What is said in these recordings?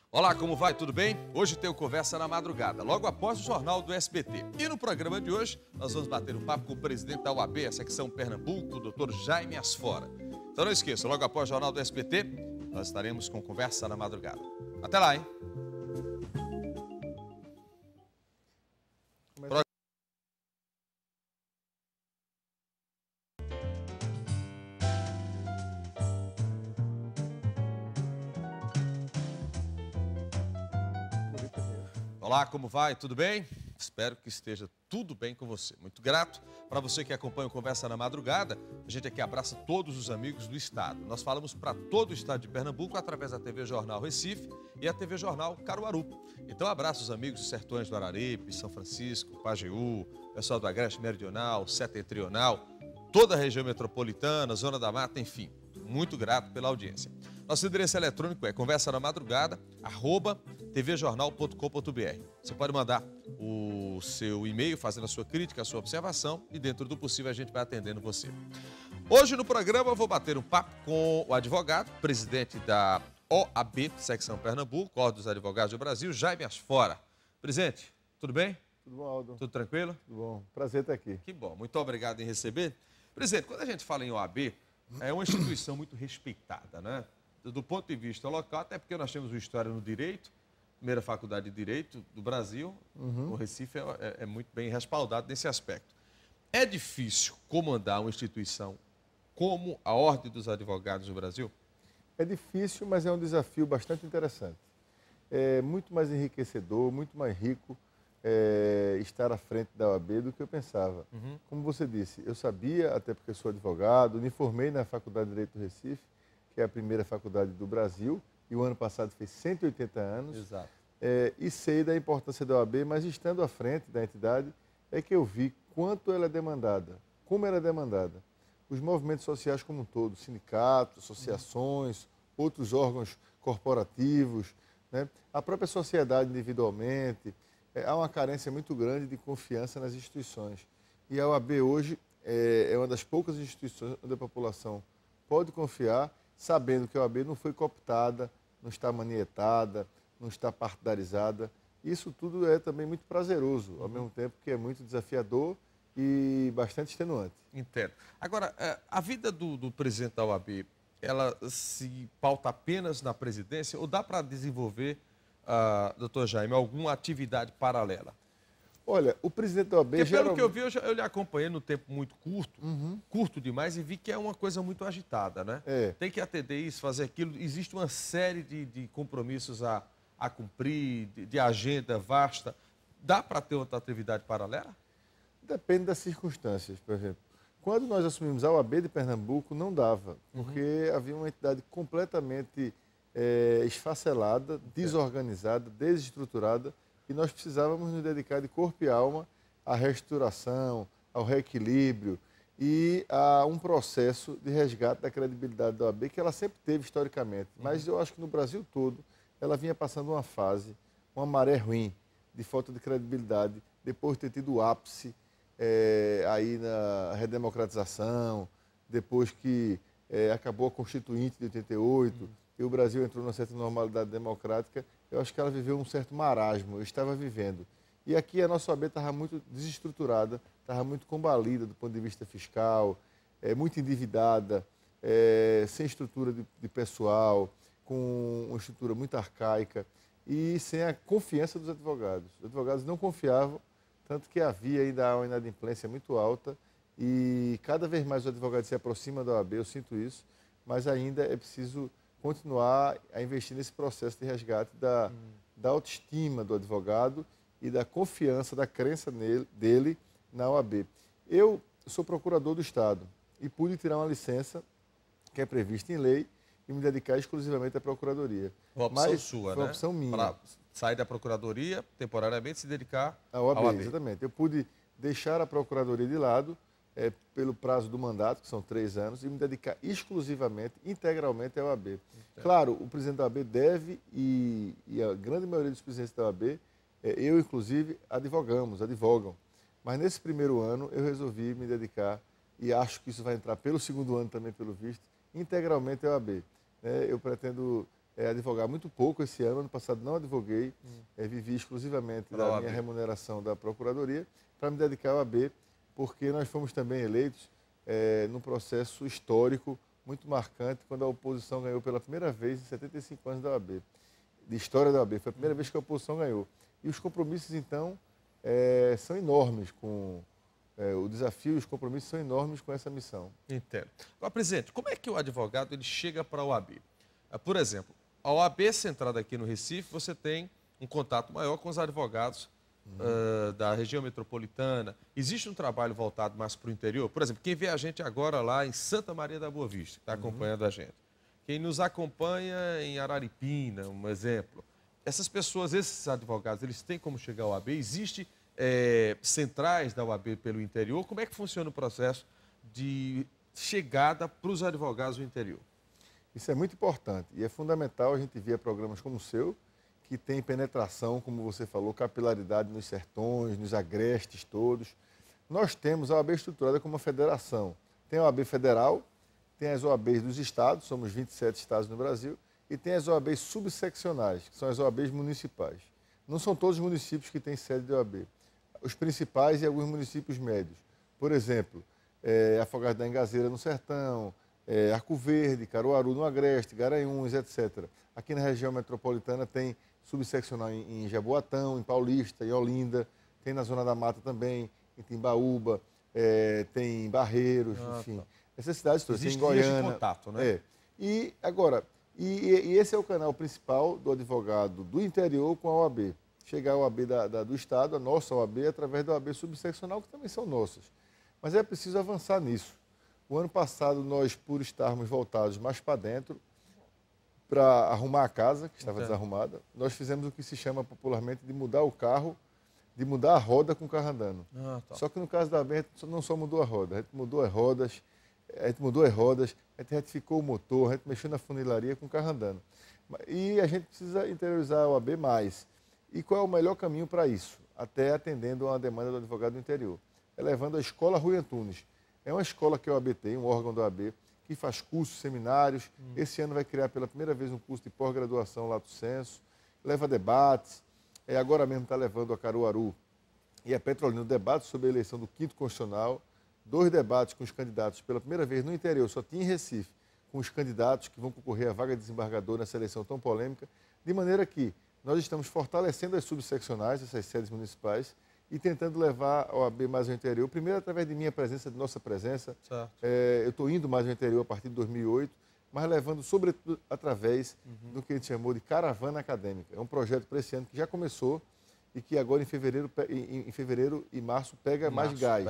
Olá, como vai? Tudo bem? Hoje tem o Conversa na Madrugada, logo após o Jornal do SBT. E no programa de hoje, nós vamos bater um papo com o presidente da UAB, a secção Pernambuco, o Dr. Jaime Asfora. Então não esqueça, logo após o Jornal do SBT, nós estaremos com Conversa na Madrugada. Até lá, hein? Olá, como vai? Tudo bem? Espero que esteja tudo bem com você. Muito grato. Para você que acompanha o Conversa na Madrugada, a gente aqui abraça todos os amigos do estado. Nós falamos para todo o estado de Pernambuco através da TV Jornal Recife e a TV Jornal Caruaru. Então abraço os amigos dos sertões do Araripe, São Francisco, Pajeú, pessoal do Agreste Meridional, Setentrional, toda a região metropolitana, Zona da Mata, enfim. Muito grato pela audiência. Nosso endereço eletrônico é conversanamadrugada@tvjornal.com.br. Você pode mandar o seu e-mail fazendo a sua crítica, a sua observação e dentro do possível a gente vai atendendo você. Hoje no programa eu vou bater um papo com o advogado, presidente da OAB, secção Pernambuco, Ordem dos Advogados do Brasil, Jaime Asfora. Presidente, tudo bem? Tudo bom, Aldo? Tudo tranquilo? Tudo bom. Prazer estar aqui. Que bom. Muito obrigado em receber. Presidente, quando a gente fala em OAB, é uma instituição muito respeitada, né? Do ponto de vista local, até porque nós temos uma história no direito, primeira faculdade de direito do Brasil, o Recife é muito bem respaldado nesse aspecto. É difícil comandar uma instituição como a Ordem dos Advogados do Brasil? É difícil, mas é um desafio bastante interessante. É muito mais enriquecedor, muito mais rico estar à frente da OAB do que eu pensava. Como você disse, eu sabia, até porque sou advogado, me formei na Faculdade de Direito do Recife, que é a primeira faculdade do Brasil, e o ano passado fez 180 anos. Exato. E sei da importância da OAB, mas estando à frente da entidade, é que eu vi quanto ela é demandada, como ela é demandada. Os movimentos sociais como um todo, sindicatos, associações, outros órgãos corporativos, né? A própria sociedade individualmente, há uma carência muito grande de confiança nas instituições. E a OAB hoje é uma das poucas instituições onde a população pode confiar, sabendo que a OAB não foi cooptada, não está manietada, não está partidarizada. Isso tudo é também muito prazeroso, ao mesmo tempo que é muito desafiador e bastante extenuante. Entendo. Agora, a vida do presidente da OAB, ela se pauta apenas na presidência ou dá para desenvolver, doutor Jaime, alguma atividade paralela? Olha, o presidente da OAB... Porque pelo que eu vi, eu lhe acompanhei num tempo muito curto, curto demais, e vi que é uma coisa muito agitada, né? Tem que atender isso, fazer aquilo. Existe uma série de compromissos a cumprir, de agenda vasta. Dá para ter outra atividade paralela? Depende das circunstâncias, por exemplo. Quando nós assumimos a OAB de Pernambuco, não dava, porque havia uma entidade completamente esfacelada, desorganizada, desestruturada, e nós precisávamos nos dedicar de corpo e alma à reestruturação, ao reequilíbrio e a um processo de resgate da credibilidade da OAB, que ela sempre teve historicamente. Mas eu acho que no Brasil todo ela vinha passando uma fase, uma maré ruim de falta de credibilidade, depois de ter tido o ápice aí na redemocratização, depois que acabou a Constituinte de 88, e o Brasil entrou numa certa normalidade democrática. Eu acho que ela viveu um certo marasmo, eu estava vivendo. E aqui a nossa OAB estava muito desestruturada, estava muito combalida do ponto de vista fiscal, muito endividada, sem estrutura de pessoal, com uma estrutura muito arcaica e sem a confiança dos advogados. Os advogados não confiavam, tanto que havia ainda uma inadimplência muito alta e cada vez mais os advogados se aproximam da OAB, eu sinto isso, mas ainda é preciso continuar a investir nesse processo de resgate da autoestima do advogado e da confiança, da crença dele na OAB. Eu sou procurador do Estado e pude tirar uma licença que é prevista em lei e me dedicar exclusivamente à procuradoria. Uma opção sua, foi uma né? opção minha. Para sair da procuradoria, temporariamente, se dedicar à OAB. OAB. Exatamente. Eu pude deixar a procuradoria de lado pelo prazo do mandato, que são 3 anos, e me dedicar exclusivamente, integralmente à OAB. Entendo. Claro, o presidente da OAB deve, e a grande maioria dos presidentes da OAB, eu inclusive, advogam. Mas nesse primeiro ano eu resolvi me dedicar, e acho que isso vai entrar pelo segundo ano também, pelo visto, integralmente à OAB. Eu pretendo advogar muito pouco esse ano. Ano passado não advoguei, vivi exclusivamente da minha remuneração da Procuradoria para me dedicar ao OAB, porque nós fomos também eleitos num processo histórico muito marcante, quando a oposição ganhou pela primeira vez em 75 anos da OAB, de história da OAB. Foi a primeira vez que a oposição ganhou. E os compromissos, então, são enormes com... o desafio e os compromissos são enormes com essa missão. Entendo. Agora, presidente, como é que o advogado ele chega para a OAB? Por exemplo, a OAB centrada aqui no Recife, você tem um contato maior com os advogados da região metropolitana. Existe um trabalho voltado mais para o interior? Por exemplo, quem vê a gente agora lá em Santa Maria da Boa Vista, que está acompanhando a gente. Quem nos acompanha em Araripina, um exemplo. Essas pessoas, esses advogados, eles têm como chegar à OAB? Existe centrais da OAB pelo interior? Como é que funciona o processo de chegada para os advogados do interior? Isso é muito importante e é fundamental a gente ver programas como o seu, que tem penetração, como você falou, capilaridade nos sertões, nos agrestes todos. Nós temos a OAB estruturada como uma federação. Tem a OAB federal, tem as OABs dos estados, somos 27 estados no Brasil, e tem as OABs subseccionais, que são as OABs municipais. Não são todos os municípios que têm sede de OAB. Os principais e alguns municípios médios. Por exemplo, Afogados da Engazeira no Sertão, Arco Verde, Caruaru no Agreste, Garanhuns, etc. Aqui na região metropolitana tem subseccional em Jaboatão, em Paulista, em Olinda, tem na Zona da Mata também, em Timbaúba, tem em Barreiros, enfim. Tá. Essas cidades todas, tem em Goiânia. De contato, né? E agora, esse é o canal principal do advogado do interior com a OAB. Chegar à OAB do Estado, a nossa OAB, através da OAB subseccional, que também são nossas. Mas é preciso avançar nisso. O ano passado, nós, por estarmos voltados mais para dentro, para arrumar a casa, que estava desarrumada, nós fizemos o que se chama popularmente de mudar o carro, de mudar a roda com o carro andando. Só que no caso da OAB, a gente não só mudou a roda, a gente mudou as rodas, a gente retificou o motor, a gente mexeu na funilaria com o carro andando. E a gente precisa interiorizar a OAB mais. E qual é o melhor caminho para isso? Até atendendo a uma demanda do advogado do interior. É levando a Escola Rui Antunes. É uma escola que a OAB tem, um órgão da OAB, que faz cursos, seminários. Esse ano vai criar pela primeira vez um curso de pós-graduação lato sensu, leva debates. Agora mesmo está levando a Caruaru e a Petrolina debates sobre a eleição do 5º Constitucional, 2 debates com os candidatos pela primeira vez no interior, só tinha em Recife, com os candidatos que vão concorrer à vaga de desembargador nessa eleição tão polêmica, de maneira que nós estamos fortalecendo as subseccionais, essas sedes municipais, e tentando levar a OAB mais ao interior, primeiro através de minha presença, de nossa presença. Eu estou indo mais ao interior a partir de 2008, mas levando, sobretudo, através do que a gente chamou de caravana acadêmica. É um projeto para esse ano que já começou e que agora em fevereiro e março pega mais gás.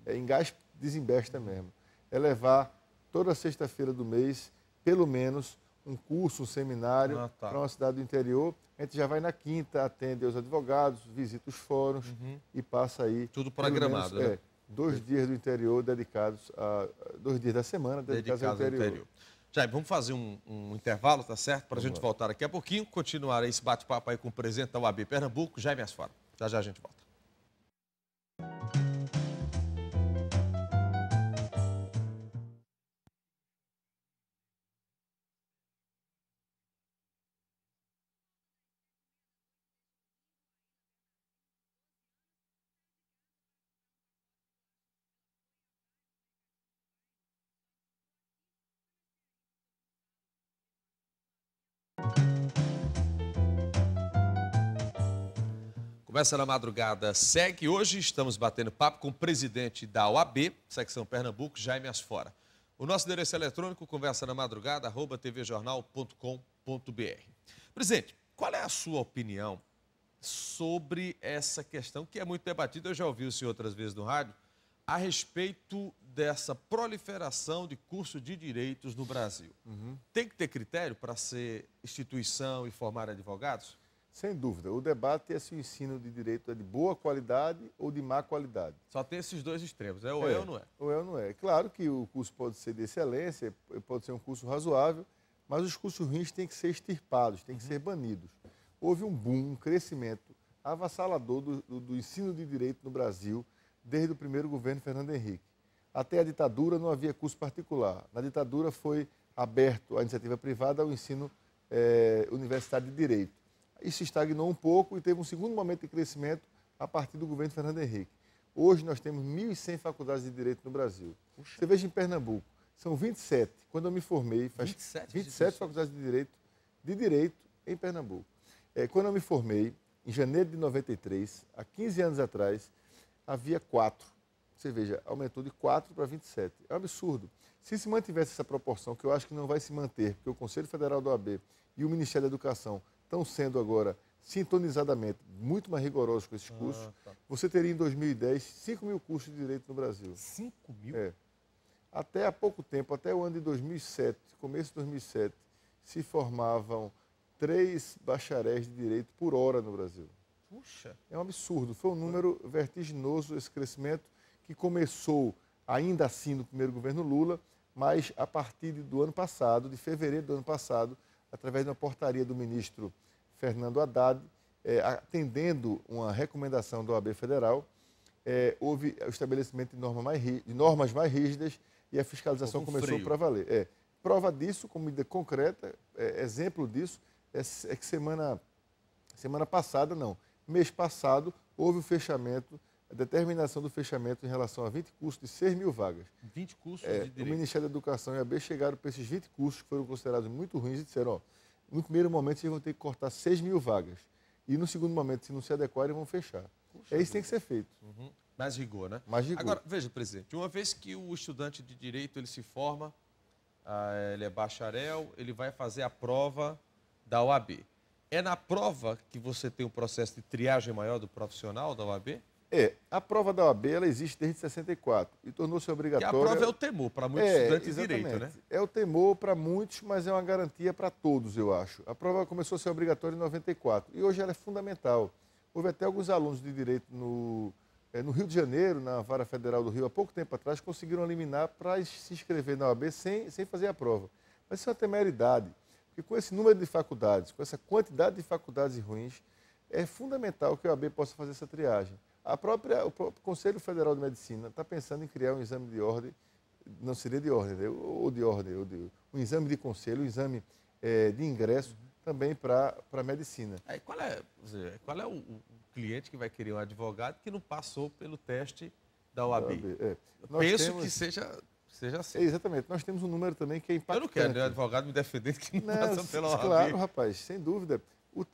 Em gás desembesta mesmo. É levar toda sexta-feira do mês, pelo menos, um curso, um seminário para uma cidade do interior. A gente já vai na quinta, atende os advogados, visita os fóruns e passa aí... Tudo programado, menos, né? 2 dias do interior dedicados a... 2 dias da semana dedicados ao interior. Jaime, vamos fazer um intervalo, tá certo? Para a gente voltar daqui a pouquinho, continuar esse bate-papo aí com o presidente da OAB Pernambuco, Jaime Asfaro. Já já a gente volta. Começa na madrugada, segue. Hoje estamos batendo papo com o presidente da OAB, secção Pernambuco, Jaime Asfora. O nosso endereço eletrônico, conversanamadrugada@tvjornal.com.br. Presidente, qual é a sua opinião sobre essa questão que é muito debatida? Eu já ouvi o senhor outras vezes no rádio, a respeito dessa proliferação de curso de direitos no Brasil. Tem que ter critério para ser instituição e formar advogados? Sem dúvida. O debate é se o ensino de direito é de boa qualidade ou de má qualidade. Só tem esses dois extremos, ou é ou não é? Ou é ou não é. Claro que o curso pode ser de excelência, pode ser um curso razoável, mas os cursos ruins têm que ser extirpados, têm que ser banidos. Houve um boom, um crescimento avassalador do ensino de direito no Brasil desde o primeiro governo Fernando Henrique. Até a ditadura não havia curso particular. Na ditadura foi aberto a iniciativa privada ao ensino Universidade de Direito. Isso estagnou um pouco e teve um segundo momento de crescimento a partir do governo Fernando Henrique. Hoje nós temos 1.100 faculdades de Direito no Brasil. Puxa. Você veja em Pernambuco, são 27. Quando eu me formei, faz 27 faculdades de Direito em Pernambuco. Quando eu me formei, em janeiro de 93, há 15 anos atrás, havia 4. Você veja, aumentou de 4 para 27. É um absurdo. Se se mantivesse essa proporção, que eu acho que não vai se manter, porque o Conselho Federal da OAB e o Ministério da Educação estão sendo agora sintonizadamente muito mais rigorosos com esses cursos, você teria em 2010 5 mil cursos de Direito no Brasil. 5 mil? Até há pouco tempo, até o ano de 2007, começo de 2007, se formavam 3 bacharéis de Direito por hora no Brasil. Puxa! É um absurdo. Foi um número vertiginoso esse crescimento que começou ainda assim no primeiro governo Lula, mas a partir do ano passado, de fevereiro do ano passado, através de uma portaria do ministro Fernando Haddad, atendendo uma recomendação da OAB Federal, houve o estabelecimento de normas mais rígidas e a fiscalização começou para valer. Prova disso, como medida concreta, exemplo disso, é que semana passada, mês passado, houve o fechamento, a determinação do fechamento em relação a 20 cursos de 6 mil vagas. 20 cursos de Direito. O Ministério da Educação e a OAB chegaram para esses 20 cursos que foram considerados muito ruins e disseram, no primeiro momento vocês vão ter que cortar 6 mil vagas. E no segundo momento, se não se adequarem, vão fechar. Puxa, isso que tem que ser feito. Uhum. Mais rigor, né? Mais rigor. Agora, veja, presidente, uma vez que o estudante de Direito ele se forma, ele é bacharel, ele vai fazer a prova da OAB. É na prova que você tem um processo de triagem maior do profissional da OAB? A prova da OAB ela existe desde 64 e tornou-se obrigatória. E a prova é o temor para muitos estudantes de Direito, né? É o temor para muitos, mas é uma garantia para todos, eu acho. A prova começou a ser obrigatória em 94 e hoje ela é fundamental. Houve até alguns alunos de Direito no Rio de Janeiro, na Vara Federal do Rio, há pouco tempo atrás, conseguiram eliminar para se inscrever na OAB sem fazer a prova. Mas isso é uma temeridade, porque com esse número de faculdades, com essa quantidade de faculdades ruins, é fundamental que a OAB possa fazer essa triagem. O próprio Conselho Federal de Medicina está pensando em criar um exame de ordem, não seria de ordem, um exame de conselho, um exame de ingresso também para a medicina. Aí, qual é o cliente que vai querer um advogado que não passou pelo teste da OAB? Penso que seja assim. Exatamente. Nós temos um número também que é impactante. Eu não quero, né? Advogado me defendendo que não passa pela OAB. Claro, rapaz, sem dúvida.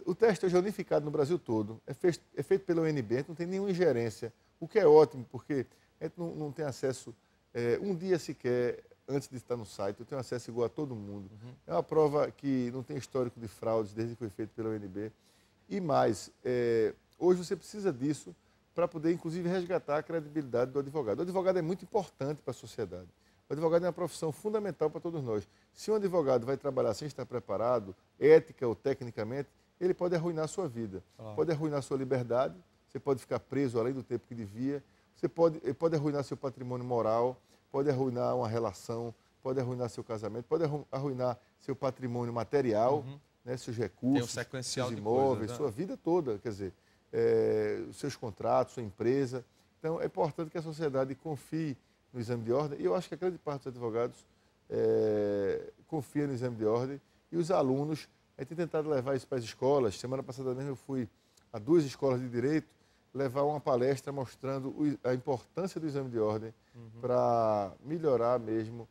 O teste hoje é unificado no Brasil todo, é feito pela UNB, não tem nenhuma ingerência, o que é ótimo, porque a gente não tem acesso um dia sequer antes de estar no site, eu tenho acesso igual a todo mundo. Uhum. É uma prova que não tem histórico de fraudes desde que foi feito pela UNB. E mais, hoje você precisa disso para poder, inclusive, resgatar a credibilidade do advogado. O advogado é muito importante para a sociedade. O advogado é uma profissão fundamental para todos nós. Se um advogado vai trabalhar sem estar preparado, ética ou tecnicamente, ele pode arruinar a sua vida, pode arruinar a sua liberdade, você pode ficar preso além do tempo que devia, você pode arruinar seu patrimônio moral, pode arruinar uma relação, pode arruinar seu casamento, pode arruinar seu patrimônio material, né, seus recursos, seus imóveis, sua vida toda, quer dizer, os seus contratos, sua empresa. Então, é importante que a sociedade confie no exame de ordem, e eu acho que a grande parte dos advogados confia no exame de ordem, e os alunos. A gente tem tentado levar isso para as escolas. Semana passada mesmo eu fui a 2 escolas de Direito levar uma palestra mostrando a importância do exame de ordem para melhorar mesmo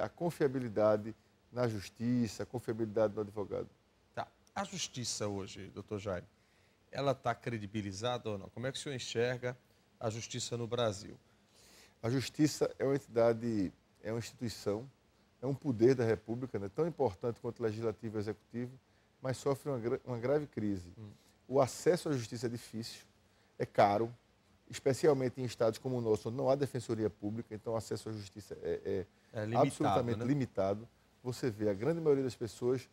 a confiabilidade na justiça, a confiabilidade do advogado. Tá. A justiça hoje, doutor Jaime, ela está credibilizada ou não? Como é que o senhor enxerga a justiça no Brasil? A justiça é uma entidade, é uma instituição, é um poder da República, né, tão importante quanto o legislativo e o executivo, mas sofre uma grave crise. O acesso à justiça é difícil, é caro, especialmente em estados como o nosso, onde não há defensoria pública, então o acesso à justiça é limitado, absolutamente limitado. Você vê, a grande maioria das pessoas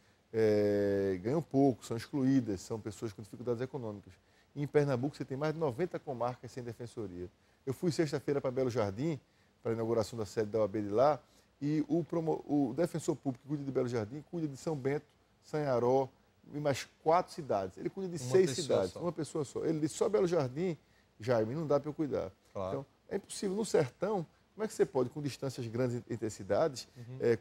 ganham pouco, são excluídas, são pessoas com dificuldades econômicas. E em Pernambuco você tem mais de 90 comarcas sem defensoria. Eu fui sexta-feira para Belo Jardim, para a inauguração da sede da OAB de lá, e o defensor público que cuida de Belo Jardim cuida de São Bento, Sanharó e mais 4 cidades. Ele cuida de 6 cidades, uma pessoa só. Ele disse, só Belo Jardim, Jaime, não dá para eu cuidar. Claro. Então, é impossível. No sertão, como é que você pode, com distâncias grandes entre cidades,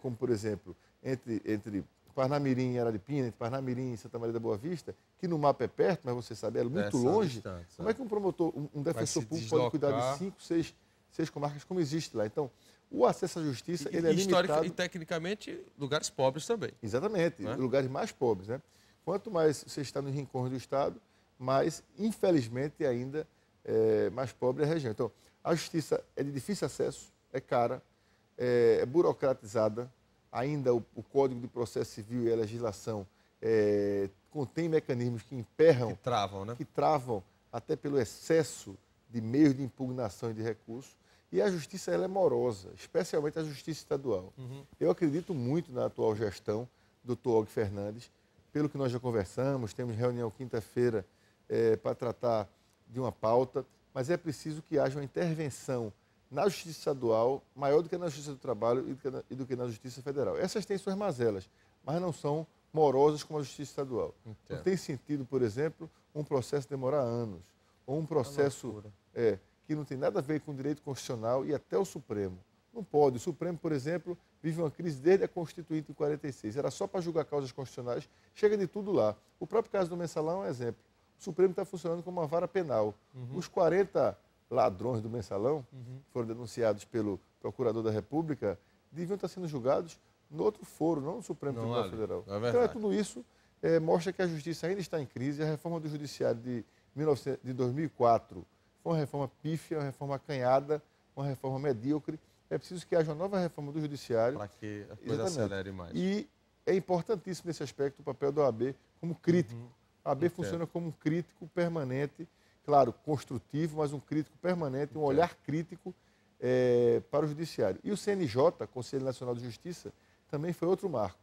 como, por exemplo, entre Parnamirim e Araripina, entre Parnamirim e Santa Maria da Boa Vista, que no mapa é perto, mas você sabe, é muito longe. Como é que um promotor, um defensor público pode cuidar de 5, 6 comarcas como existe lá? Então, o acesso à justiça ele é limitado. E tecnicamente, lugares pobres também. Exatamente, lugares mais pobres, né? Quanto mais você está nos rincões do Estado, mais, infelizmente, ainda mais pobre é a região. Então, a justiça é de difícil acesso, é cara, é burocratizada. Ainda o Código de Processo Civil e a legislação contém mecanismos que emperram, que travam, né? Que travam até pelo excesso de meios de impugnação e de recurso. E a justiça ela é morosa, especialmente a justiça estadual. Eu acredito muito na atual gestão do Dr. Og Fernandes, pelo que nós já conversamos, temos reunião quinta-feira para tratar de uma pauta, mas é preciso que haja uma intervenção na Justiça Estadual maior do que na Justiça do Trabalho e do que na Justiça Federal. Essas têm suas mazelas, mas não são morosas como a Justiça Estadual. Entendo. Não tem sentido, por exemplo, um processo demorar anos, ou um processo que não tem nada a ver com o direito constitucional e até o Supremo. Não pode. O Supremo, por exemplo, vive uma crise desde a Constituinte em 46. Era só para julgar causas constitucionais, chega de tudo lá. O próprio caso do Mensalão é um exemplo. O Supremo está funcionando como uma vara penal. Os 40 ladrões do Mensalão, que foram denunciados pelo Procurador da República, deviam estar sendo julgados no outro foro, não no Supremo Tribunal Federal. Então, tudo isso mostra que a Justiça ainda está em crise. A reforma do Judiciário de 2004 foi uma reforma pífia, uma reforma acanhada, uma reforma medíocre. É preciso que haja uma nova reforma do Judiciário. Para que a coisa acelere mais. E é importantíssimo nesse aspecto o papel da OAB como crítico. A OAB funciona como um crítico permanente, claro, construtivo, mas um crítico permanente, um olhar crítico para o Judiciário. E o CNJ, Conselho Nacional de Justiça, também foi outro marco.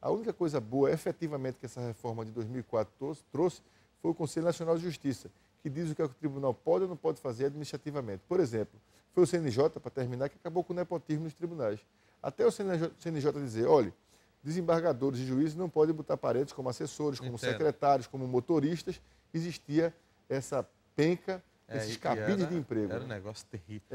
A única coisa boa, efetivamente, que essa reforma de 2004 trouxe foi o Conselho Nacional de Justiça, que diz o que o tribunal pode ou não pode fazer administrativamente. Por exemplo, foi o CNJ, para terminar, que acabou com o nepotismo nos tribunais. Até o CNJ dizer, olha, desembargadores e juízes não podem botar parentes como assessores, como secretários, como motoristas. Existia essa penca, esses cabides de emprego. Era um negócio terrível.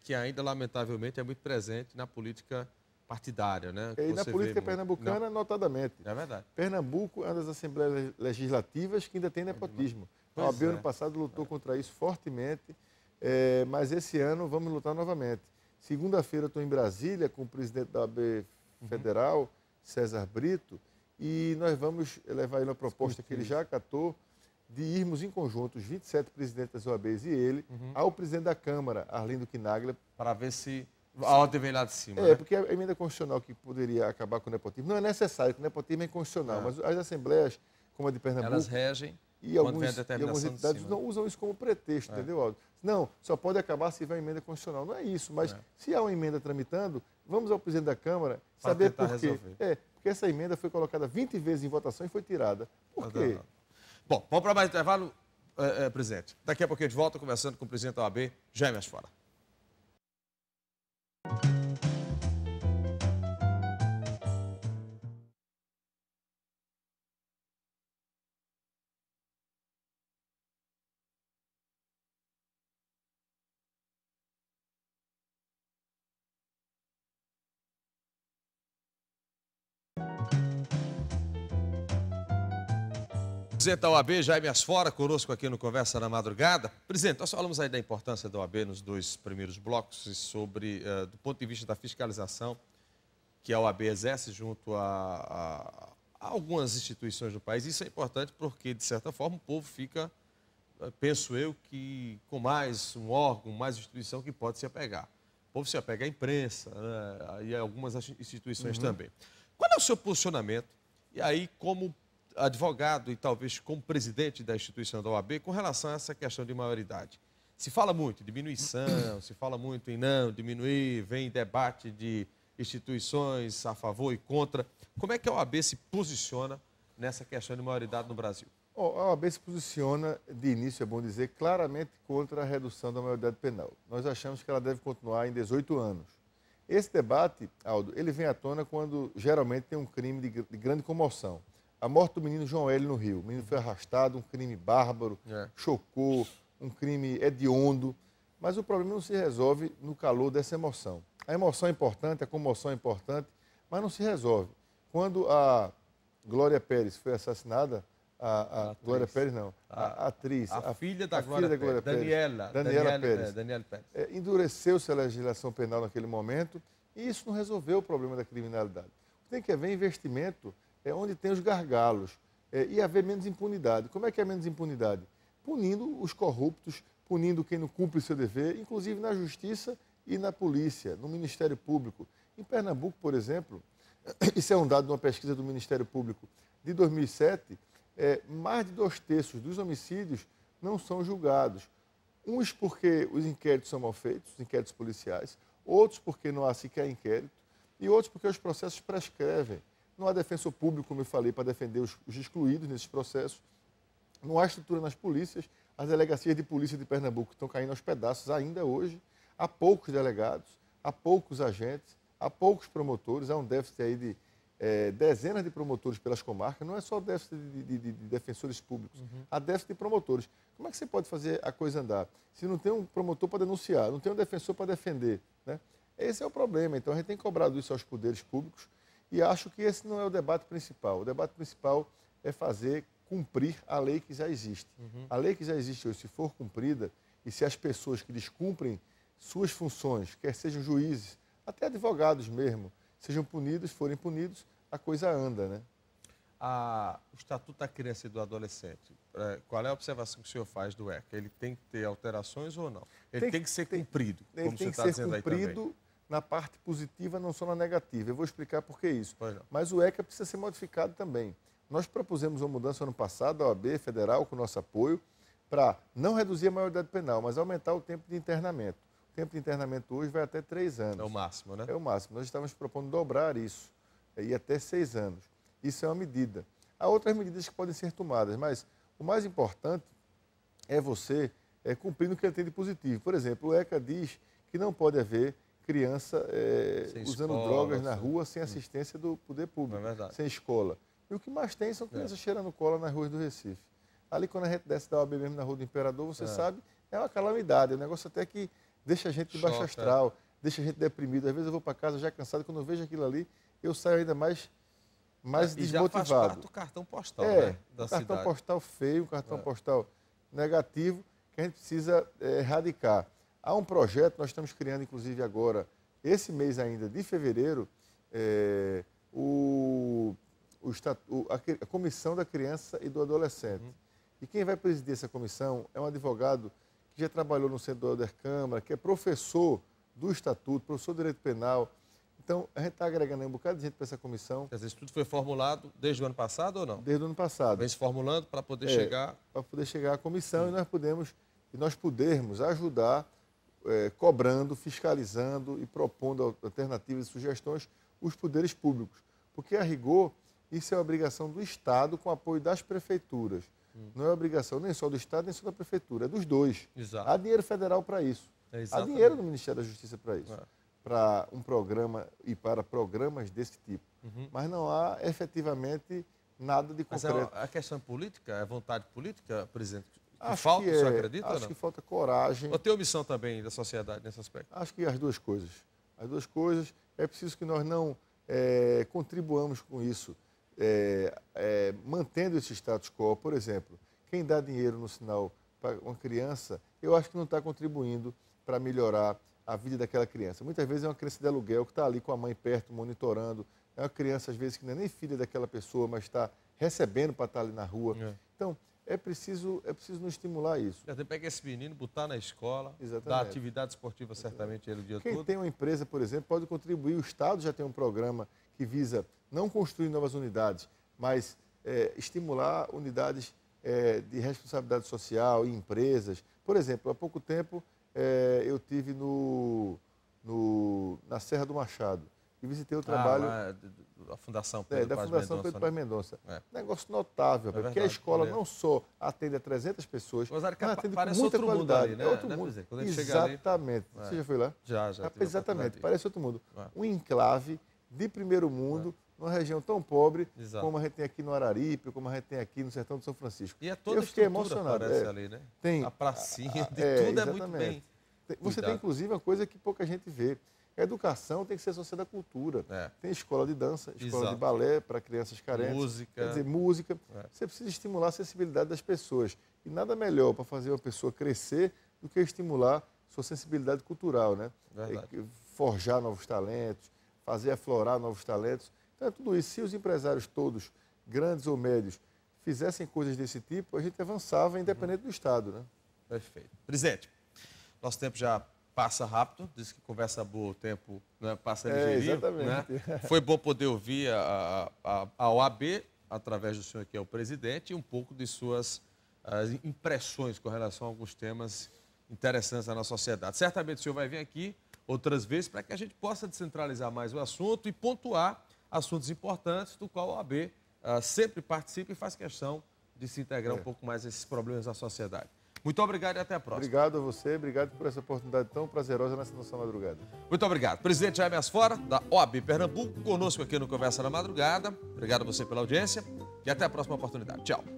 Que ainda, lamentavelmente, é muito presente na política partidária, né? E na política pernambucana, notadamente. É verdade. Pernambuco é uma das assembleias legislativas que ainda tem nepotismo. A OAB, ano passado, lutou contra isso fortemente, mas esse ano vamos lutar novamente. Segunda-feira eu estou em Brasília com o presidente da OAB Federal, César Brito, e nós vamos levar ele uma proposta que ele já acatou, de irmos em conjunto, os 27 presidentes das OABs e ele, ao presidente da Câmara, Arlindo Quinaglia. Para ver se a ordem vem lá de cima. Porque a emenda constitucional que poderia acabar com o nepotismo não é necessário, porque o nepotismo é inconstitucional, mas as assembleias, como a de Pernambuco... Elas regem e algumas entidades não usam isso como pretexto, entendeu, Aldo? Não, só pode acabar se tiver uma emenda constitucional. Não é isso, mas se há uma emenda tramitando, vamos ao presidente da Câmara saber por quê. Porque essa emenda foi colocada 20 vezes em votação e foi tirada. Por quê? Bom, vamos para mais intervalo, presidente. Daqui a pouquinho a gente volta conversando com o presidente da OAB, Jaime Asfora. Presidente da OAB, Jaime Asfora, conosco aqui no Conversa na Madrugada. Presidente, nós falamos aí da importância da OAB nos 2 primeiros blocos e sobre, do ponto de vista da fiscalização que a OAB exerce junto a algumas instituições do país. Isso é importante porque, de certa forma, o povo fica, penso eu, que com mais um órgão, mais instituição que pode se apegar. O povo se apega à imprensa, né, e a algumas instituições também. Qual é o seu posicionamento? E aí, como advogado e talvez como presidente da instituição da OAB, com relação a essa questão de maioridade. Se fala muito em diminuição, se fala muito em não diminuir, vem debate de instituições a favor e contra. Como é que a OAB se posiciona nessa questão de maioridade no Brasil? A OAB se posiciona, de início é bom dizer, claramente contra a redução da maioridade penal. Nós achamos que ela deve continuar em 18 anos. Esse debate, Aldo, ele vem à tona quando geralmente tem um crime de grande comoção. A morte do menino João Hélio no Rio. O menino foi arrastado, um crime bárbaro, chocou, um crime hediondo. Mas o problema não se resolve no calor dessa emoção. A emoção é importante, a comoção é importante, mas não se resolve. Quando a Glória Pérez foi assassinada, A Glória atriz. Pérez não, a atriz, A filha da a filha da Glória Pérez, Daniela Pérez. Daniela Pérez. Endureceu-se a legislação penal naquele momento e isso não resolveu o problema da criminalidade. Tem que haver investimento onde tem os gargalos e haver menos impunidade. Como é que é menos impunidade? Punindo os corruptos, punindo quem não cumpre o seu dever, inclusive na justiça e na polícia, no Ministério Público. Em Pernambuco, por exemplo, isso é um dado de uma pesquisa do Ministério Público de 2007, mais de 2/3 dos homicídios não são julgados. Uns porque os inquéritos são mal feitos, os inquéritos policiais, outros porque não há sequer inquérito e outros porque os processos prescrevem. Não há defensor público, como eu falei, para defender os excluídos nesses processos. Não há estrutura nas polícias. As delegacias de polícia de Pernambuco estão caindo aos pedaços ainda hoje. Há poucos delegados, há poucos agentes, há poucos promotores. Há um déficit aí de dezenas de promotores pelas comarcas. Não é só déficit de defensores públicos, há déficit de promotores. Como é que você pode fazer a coisa andar se não tem um promotor para denunciar, não tem um defensor para defender, né? Esse é o problema. Então, a gente tem cobrado isso aos poderes públicos e acho que esse não é o debate principal. O debate principal é fazer cumprir a lei que já existe. A lei que já existe hoje, se for cumprida, e se as pessoas que descumprem suas funções, quer sejam juízes, até advogados mesmo, sejam punidos, forem punidos, a coisa anda, né? O Estatuto da Criança e do Adolescente, qual é a observação que o senhor faz do ECA? Ele tem que ter alterações ou não? Ele tem que ser cumprido, como você está dizendo aí também. Ele tem que ser cumprido na parte positiva, não só na negativa. Eu vou explicar por que isso. Mas o ECA precisa ser modificado também. Nós propusemos uma mudança ano passado, a OAB Federal, com nosso apoio, para não reduzir a maioridade penal, mas aumentar o tempo de internamento. O tempo de internamento hoje vai até 3 anos. É o máximo, né? É o máximo. Nós estávamos propondo dobrar isso, e até 6 anos. Isso é uma medida. Há outras medidas que podem ser tomadas, mas o mais importante é você cumprir o que ele tem de positivo. Por exemplo, o ECA diz que não pode haver criança usando drogas na rua sem assistência do poder público, sem escola. E o que mais tem são crianças cheirando cola nas ruas do Recife. Ali, quando a gente desce da OAB mesmo na Rua do Imperador, você sabe, é uma calamidade. É um negócio até que deixa a gente de baixo astral, deixa a gente deprimido. Às vezes eu vou para casa já cansado, quando eu vejo aquilo ali, eu saio ainda mais desmotivado. E já faz parte do cartão postal, né, da cidade. Um cartão postal feio, um cartão postal negativo, que a gente precisa erradicar. Há um projeto, nós estamos criando, inclusive agora, esse mês ainda, de fevereiro, a Comissão da Criança e do Adolescente. E quem vai presidir essa comissão é um advogado que já trabalhou no Centro do Helder Câmara, que é professor do Estatuto, professor de Direito Penal. Então, a gente está agregando um bocado de gente para essa comissão. Quer dizer, isso tudo foi formulado desde o ano passado ou não? Desde o ano passado. Vem se formulando para poder chegar... Para poder chegar à comissão e nós podermos ajudar, cobrando, fiscalizando e propondo alternativas e sugestões os poderes públicos. Porque, a rigor, isso é obrigação do Estado com apoio das prefeituras. Não é obrigação nem só do Estado, nem só da prefeitura, é dos dois. Exato. Há dinheiro federal para isso. Há dinheiro no Ministério da Justiça para isso. Para um programa e para programas desse tipo. Mas não há efetivamente nada de concreto. Mas a questão política, é vontade política, presidente? Falta, você acredita ou não? Acho que falta coragem. Ou tem omissão também da sociedade nesse aspecto? Acho que as duas coisas. As duas coisas. É preciso que nós não contribuamos com isso, mantendo esse status quo. Por exemplo, quem dá dinheiro no sinal para uma criança, eu acho que não está contribuindo para melhorar a vida daquela criança. Muitas vezes é uma criança de aluguel que está ali com a mãe perto, monitorando. É uma criança, às vezes, que não é nem filha daquela pessoa, mas está recebendo para estar ali na rua. Então, é preciso não estimular isso. Já tem que pegar esse menino, botar na escola, Exatamente. dar atividade esportiva certamente ele o dia todo. Quem tem uma empresa, por exemplo, pode contribuir. O Estado já tem um programa que visa não construir novas unidades, mas estimular unidades de responsabilidade social e empresas. Por exemplo, há pouco tempo eu estive na Serra do Machado e visitei o trabalho da Fundação Pedro Paz Mendonça. Negócio notável, porque a escola não só atende a 300 pessoas, mas atende com muita qualidade. Ali, né? É outro mundo. Quando exatamente. Ali... Você já foi lá? Já. Exatamente, parece outro mundo. Um enclave de primeiro mundo, numa região tão pobre como a gente tem aqui no Araripe, como a gente tem aqui no Sertão de São Francisco. E toda eu fiquei emocionado. Ali, né? Tem a pracinha, tudo é muito bem. Você tem, inclusive, uma coisa que pouca gente vê. A educação tem que ser associada à cultura. É. Tem escola de dança, escola Exato. de balé para crianças carentes. Música. Quer dizer, música. É. Você precisa estimular a sensibilidade das pessoas. E nada melhor para fazer uma pessoa crescer do que estimular sua sensibilidade cultural, né? Verdade. Forjar novos talentos, fazer aflorar novos talentos. Então é tudo isso. Se os empresários todos, grandes ou médios, fizessem coisas desse tipo, a gente avançava independente do Estado, né? Perfeito. Presidente, nosso tempo já passa rápido, diz que conversa boa, o tempo, né, passa ligeirinho. Exatamente. Né? Foi bom poder ouvir a OAB, através do senhor que é o presidente, e um pouco de suas impressões com relação a alguns temas interessantes na nossa sociedade. Certamente o senhor vai vir aqui outras vezes para que a gente possa descentralizar mais o assunto e pontuar assuntos importantes do qual a OAB sempre participa e faz questão de se integrar um pouco mais a esses problemas da sociedade. Muito obrigado e até a próxima. Obrigado a você, obrigado por essa oportunidade tão prazerosa nessa nossa madrugada. Muito obrigado. Presidente Jaime Asfora, da OAB Pernambuco, conosco aqui no Conversa na Madrugada. Obrigado a você pela audiência e até a próxima oportunidade. Tchau.